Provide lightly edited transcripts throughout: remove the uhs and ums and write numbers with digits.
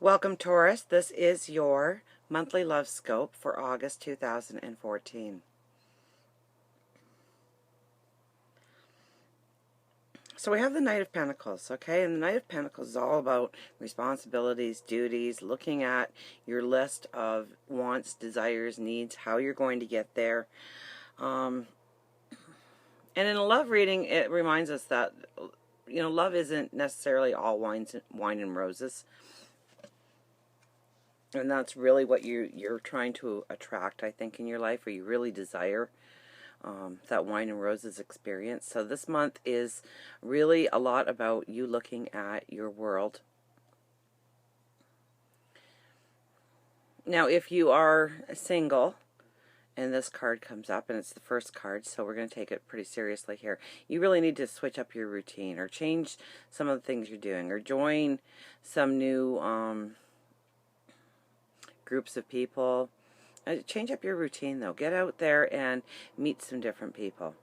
Welcome, Taurus. This is your monthly love scope for August 2014. So we have the Knight of Pentacles, okay? And the Knight of Pentacles is all about responsibilities, duties, looking at your list of wants, desires, needs, how you're going to get there. And in a love reading, it reminds us that, love isn't necessarily all wine and roses. And that's really what you're trying to attract, I think, in your life, or you really desire that wine and roses experience. So this month is really a lot about you looking at your world. Now, if you are single, and this card comes up, and it's the first card, so we're going to take it pretty seriously here. You really need to switch up your routine, or change some of the things you're doing, or join some new groups of people. Change up your routine, though. Get out there and meet some different people.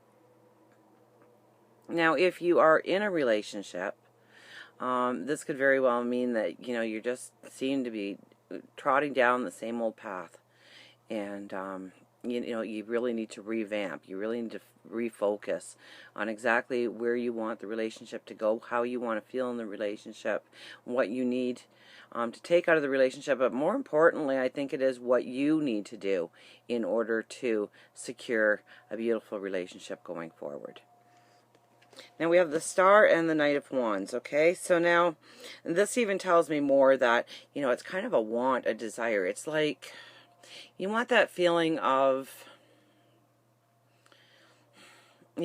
Now, if you are in a relationship, this could very well mean that, you just seem to be trotting down the same old path. And, you really need to revamp. You really need to refocus on exactly where you want the relationship to go, how you want to feel in the relationship, what you need to take out of the relationship, but more importantly, I think it is what you need to do in order to secure a beautiful relationship going forward. Now we have the Star and the Knight of Wands, okay? So now, this even tells me more that, it's kind of a want, a desire. It's like, you want that feeling of, when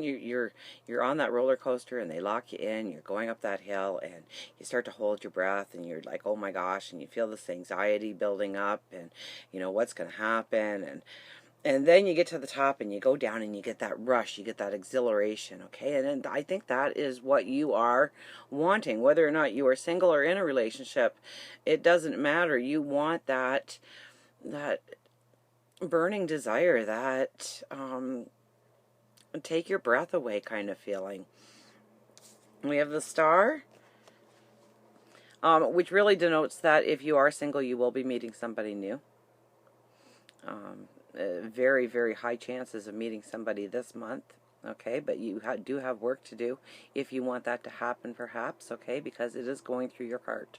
you're on that roller coaster and they lock you in, you're going up that hill and you start to hold your breath and you're like, oh my gosh, and you feel this anxiety building up and what's going to happen, and then you get to the top and you go down and you get that rush, you get that exhilaration, okay? And I think that is what you are wanting, whether or not you are single or in a relationship. It doesn't matter. You want that burning desire, that take your breath away kind of feeling. We have the Star, which really denotes that if you are single, you will be meeting somebody new. Very, very high chances of meeting somebody this month, okay? But you do have work to do if you want that to happen, perhaps, okay? Because it is going through your heart.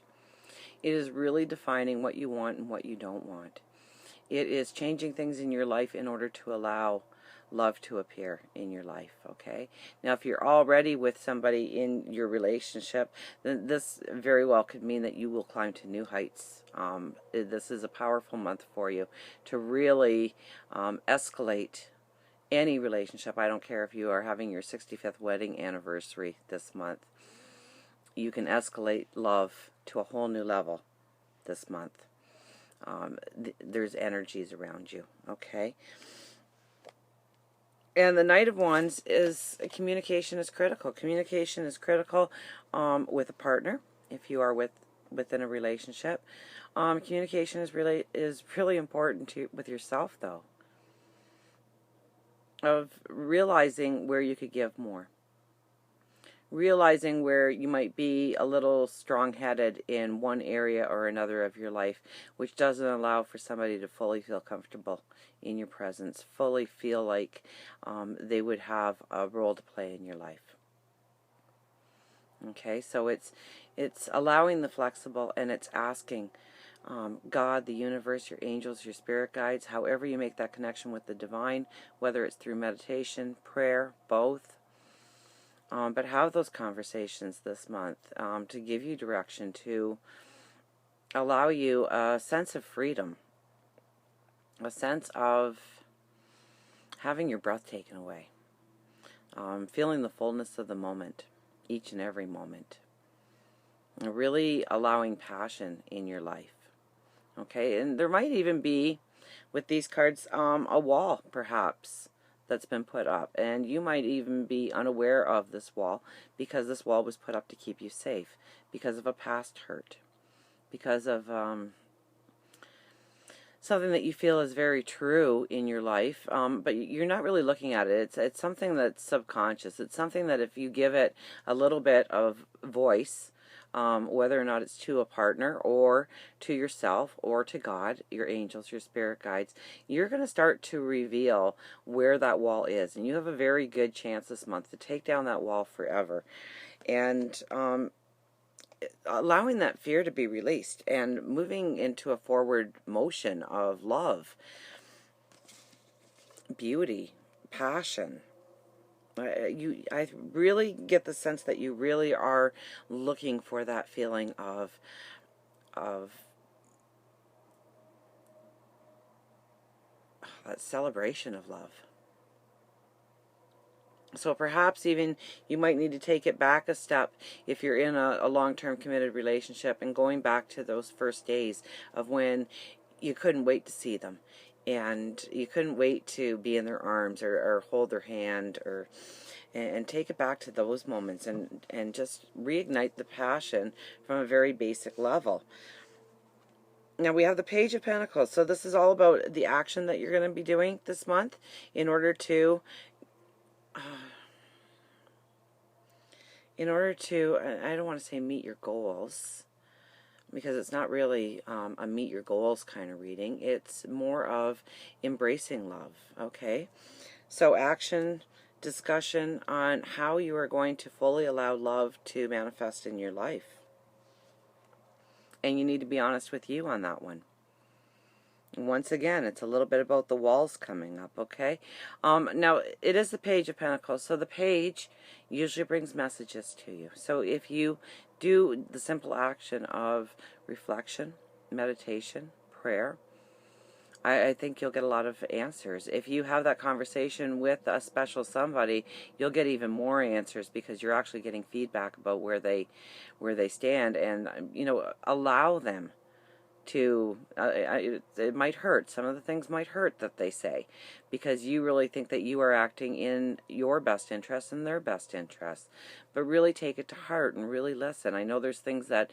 It is really defining what you want and what you don't want. It is changing things in your life in order to allow love to appear in your life, okay? Now, if you're already with somebody in your relationship, then this very well could mean that you will climb to new heights. This is a powerful month for you to really escalate any relationship. I don't care if you are having your 65th wedding anniversary this month. You can escalate love to a whole new level this month. There's energies around you, okay? And the Knight of Wands is communication is critical. Communication is critical with a partner. If you are within a relationship, communication is really important with yourself, though. Of realizing where you could give more. Realizing where you might be a little strong-headed in one area or another of your life, which doesn't allow for somebody to fully feel comfortable in your presence, fully feel like they would have a role to play in your life. Okay, so it's allowing the flexible, and it's asking God, the universe, your angels, your spirit guides, however you make that connection with the divine, whether it's through meditation, prayer, both. But have those conversations this month to give you direction, to allow you a sense of freedom, a sense of having your breath taken away, feeling the fullness of the moment, each and every moment, and really allowing passion in your life. Okay, and there might even be, with these cards, a wall, perhaps, that's been put up, and you might even be unaware of this wall because this wall was put up to keep you safe, because of a past hurt, because of something that you feel is very true in your life, but you're not really looking at it. It's something that's subconscious. It's something that if you give it a little bit of voice, whether or not it's to a partner or to yourself or to God, your angels, your spirit guides, you're going to start to reveal where that wall is. And you have a very good chance this month to take down that wall forever. And allowing that fear to be released and moving into a forward motion of love, beauty, passion. I really get the sense that you really are looking for that feeling of that celebration of love. So perhaps even you might need to take it back a step if you're in a long-term committed relationship, and going back to those first days of when you couldn't wait to see them and you couldn't wait to be in their arms or hold their hand, or and take it back to those moments and just reignite the passion from a very basic level. Now we have the Page of Pentacles. So this is all about the action that you're going to be doing this month in order to I don't want to say meet your goals, because it's not really a meet your goals kind of reading. It's more of embracing love, okay? So action, discussion on how you are going to fully allow love to manifest in your life. And you need to be honest with you on that one. Once again, it's a little bit about the walls coming up, okay? Now, it is the Page of Pentacles, so the page usually brings messages to you. So if you do the simple action of reflection, meditation, prayer, I think you'll get a lot of answers. If you have that conversation with a special somebody, you'll get even more answers, because you're actually getting feedback about where they stand, and allow them to, it might hurt. Some of the things might hurt that they say, because you really think that you are acting in your best interest and their best interest. But really take it to heart and really listen. I know there's things that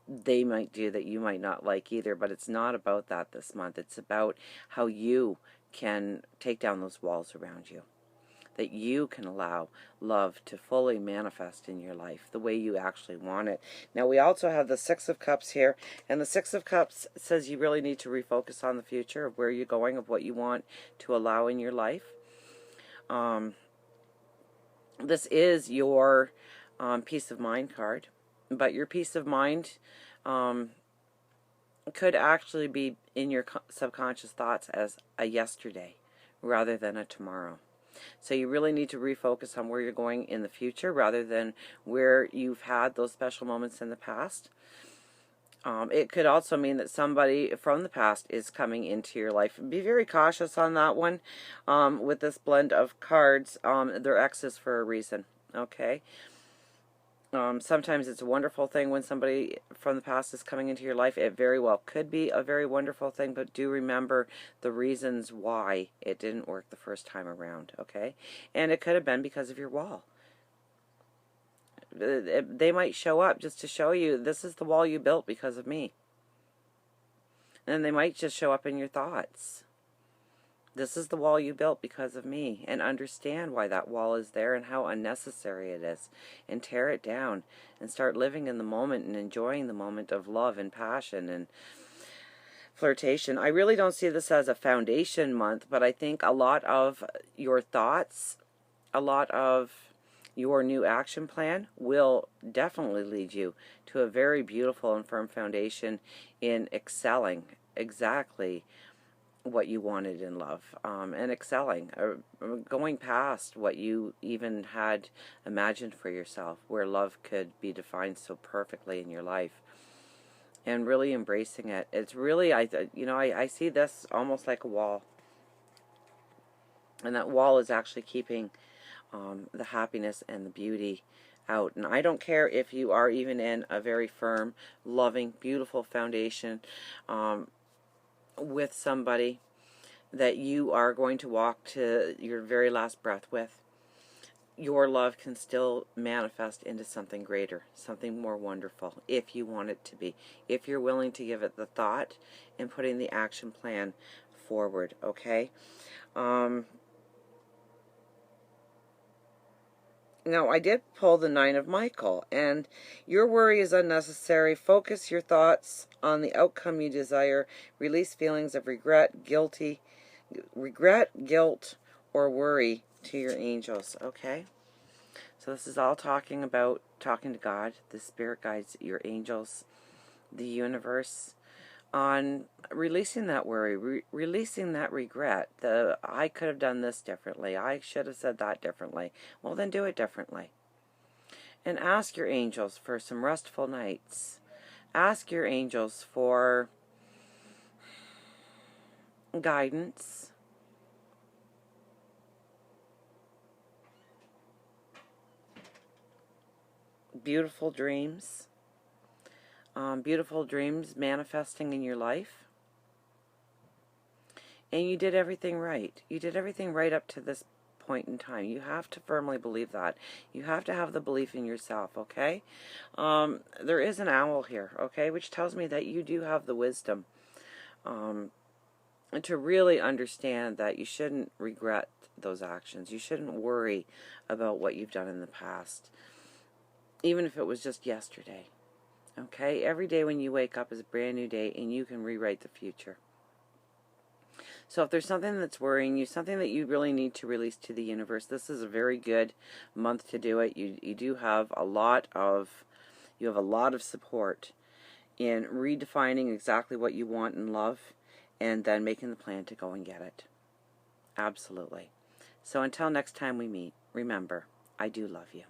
they might do that you might not like either, but it's not about that this month. It's about how you can take down those walls around you, that you can allow love to fully manifest in your life the way you actually want it. Now we also have the Six of Cups here, and the Six of Cups says you really need to refocus on the future of where you're going, of what you want to allow in your life. This is your peace of mind card, but your peace of mind could actually be in your subconscious thoughts as a yesterday rather than a tomorrow. So you really need to refocus on where you're going in the future rather than where you've had those special moments in the past. It could also mean that somebody from the past is coming into your life. Be very cautious on that one. With this blend of cards, they're exes for a reason, okay? Sometimes it's a wonderful thing when somebody from the past is coming into your life. It very well could be a very wonderful thing, but do remember the reasons why it didn't work the first time around, okay? And it could have been because of your wall. They might show up just to show you, this is the wall you built because of me. And they might just show up in your thoughts. This is the wall you built because of me, and understand why that wall is there and how unnecessary it is, and tear it down and start living in the moment and enjoying the moment of love and passion and flirtation. I really don't see this as a foundation month, but I think a lot of your thoughts, a lot of your new action plan will definitely lead you to a very beautiful and firm foundation in excelling exactly what you wanted in love, and excelling, going past what you even had imagined for yourself, where love could be defined so perfectly in your life, and really embracing it. It's really, I see this almost like a wall, and that wall is actually keeping the happiness and the beauty out. And I don't care if you are even in a very firm, loving, beautiful foundation with somebody that you are going to walk to your very last breath with. Your love can still manifest into something greater, something more wonderful, if you want it to be, if you're willing to give it the thought and putting the action plan forward, okay? Now, I did pull the Nine of Michael, and your worry is unnecessary. Focus your thoughts on the outcome you desire. Release feelings of regret, guilt, or worry to your angels, okay? So this is all talking about talking to God, the spirit guides, your angels, the universe, on releasing that worry, releasing that regret. I could have done this differently. I should have said that differently. Well, then do it differently. And ask your angels for some restful nights. Ask your angels for guidance. Beautiful dreams. Beautiful dreams manifesting in your life. And you did everything right. You did everything right up to this point in time. You have to firmly believe that. You have to have the belief in yourself, okay? There is an owl here, okay, which tells me that you do have the wisdom and to really understand that you shouldn't regret those actions. You shouldn't worry about what you've done in the past, even if it was just yesterday, okay? Every day when you wake up is a brand new day, and you can rewrite the future. So if there's something that's worrying you, something that you really need to release to the universe, this is a very good month to do it. You do have a lot of support in redefining exactly what you want in love, and then making the plan to go and get it. Absolutely. So until next time we meet, remember, I do love you.